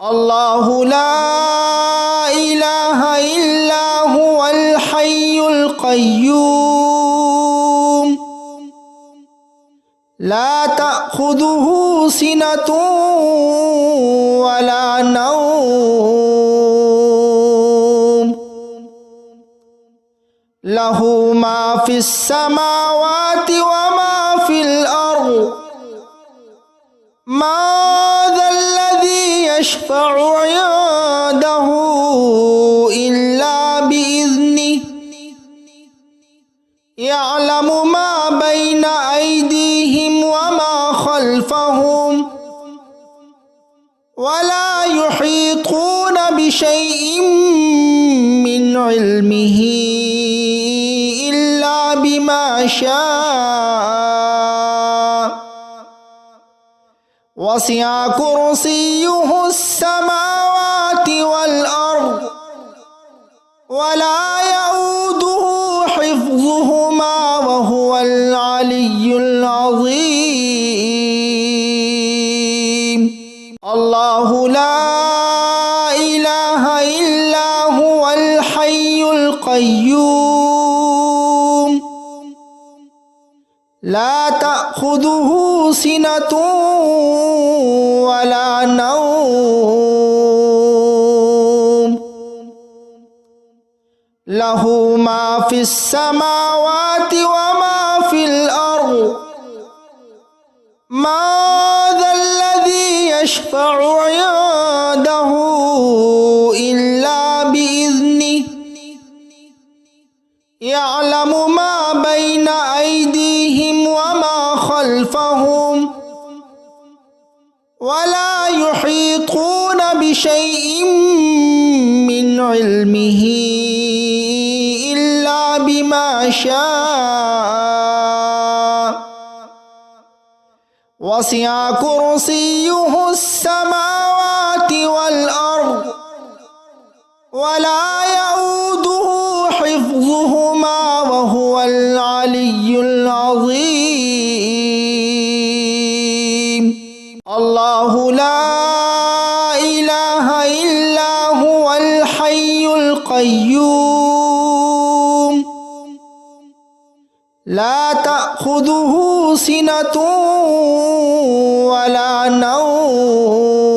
الله لا إله إلا هو الحي القيوم لا تأخذه سنة ولا نوم له ما في السماوات وما في الأرض ما ذا الذي يشفع عنده إلا بإذنه يعلم ما بين أيديهم وما خلفهم ولا يحيطون بشيء من علمه إلا بما شاء وسع كرسيه السماوات والأرض ولا يؤوده حفظهما وهو العلي العظيم الله لا إله إلا هو الحي القيوم لا تأخذه سنة ولا نوم له ما في السماوات وما في الأرض ما ذا الذي يشفع عنده إلا بإذنه يعلم ما بين أيديهم وما خلفهم ولا يحيطون بشيء من علمه إلا بما شاء وسع كرسيه السماوات والأرض ولا يؤوده حفظهما وهو العلي العظيم الله لا إله إلا هو الحي القيوم لا تأخذه سنة ولا نوم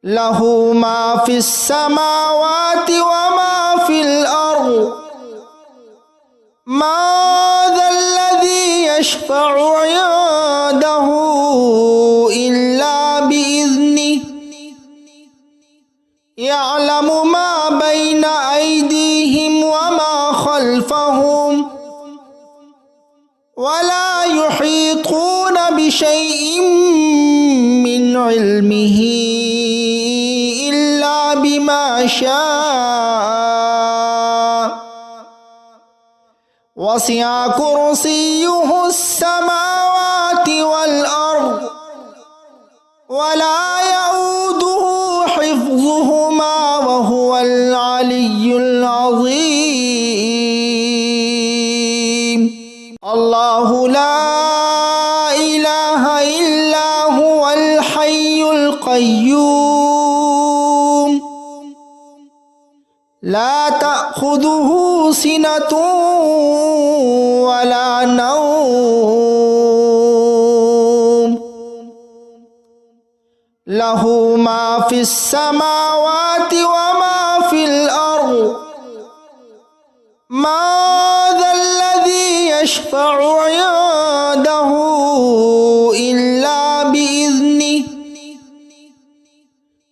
له ما في السماوات وما في الأرض ما ذا الذي يشفع عنده إلا بإذنه يعلم ما بين أيديهم وما خلفهم ولا يحيطون بشيء من علمه إلا بما شاء وسع كرسيه السماوات والأرض ولا يؤوده حفظهما وهو العلي العظيم الله لا إله إلا هو الحي القيوم لا تأخذه سنة ولا نوم له ما في السماوات وما في الأرض ما ذا الذي يشفع عنده إلا بإذنه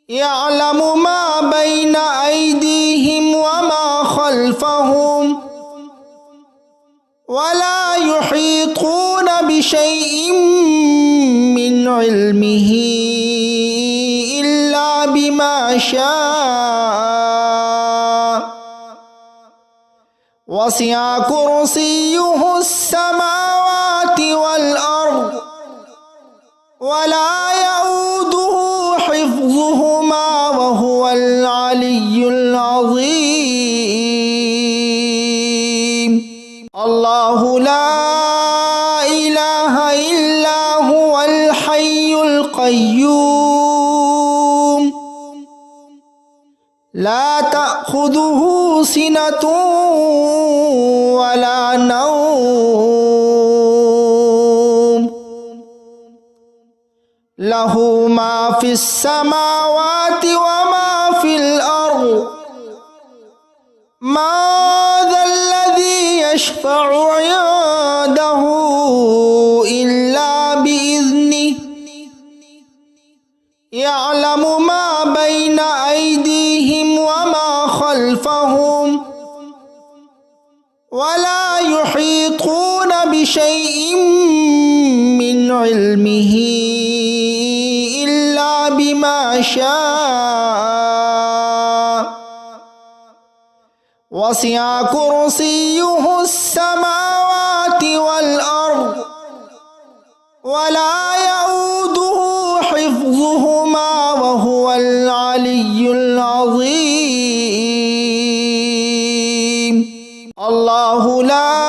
يعلم ما بين أيديهم وما خلفهم ولا يحيطون بشيء من علمه إلا بما شاء وسع كرسيه السماوات والأرض ولا يؤوده حفظهما وهو العلي العظيم الله لا إله إلا هو الحي القيوم لا تأخذه سنة ولا نوم له ما في السماوات وما في الأرض ما ذا الذي يشفع عنده إلا بإذنه يعلم ما بين أيديهم وما خلفهم ولا يحيطون بشيء من علمه إلا بما شاء وسع كرسيه السماوات والأرض ولا يؤوده حفظهما وهو العلي العظيم الله لا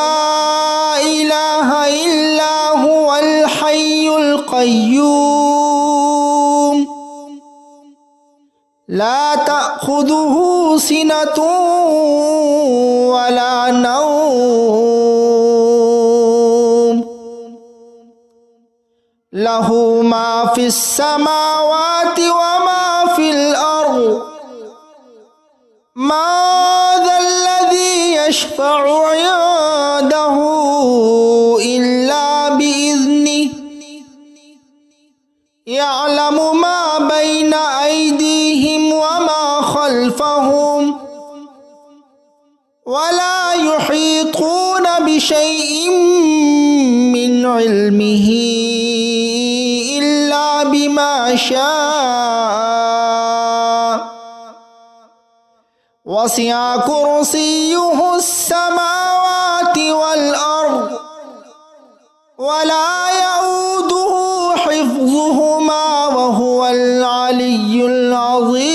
إله إلا هو الحي القيوم لا تأخذه سنة ولا نوم له ما في السماوات وما في الأرض ما ذا الذي يشفع عنده إلا بإذنه يعلم ما بين أيديهم وما خلفهم ولا يحيطون بشيء من علمه إلا بما شاء وسع كرسيه السماوات والأرض ولا يؤوده حفظهما وهو العلي العظيم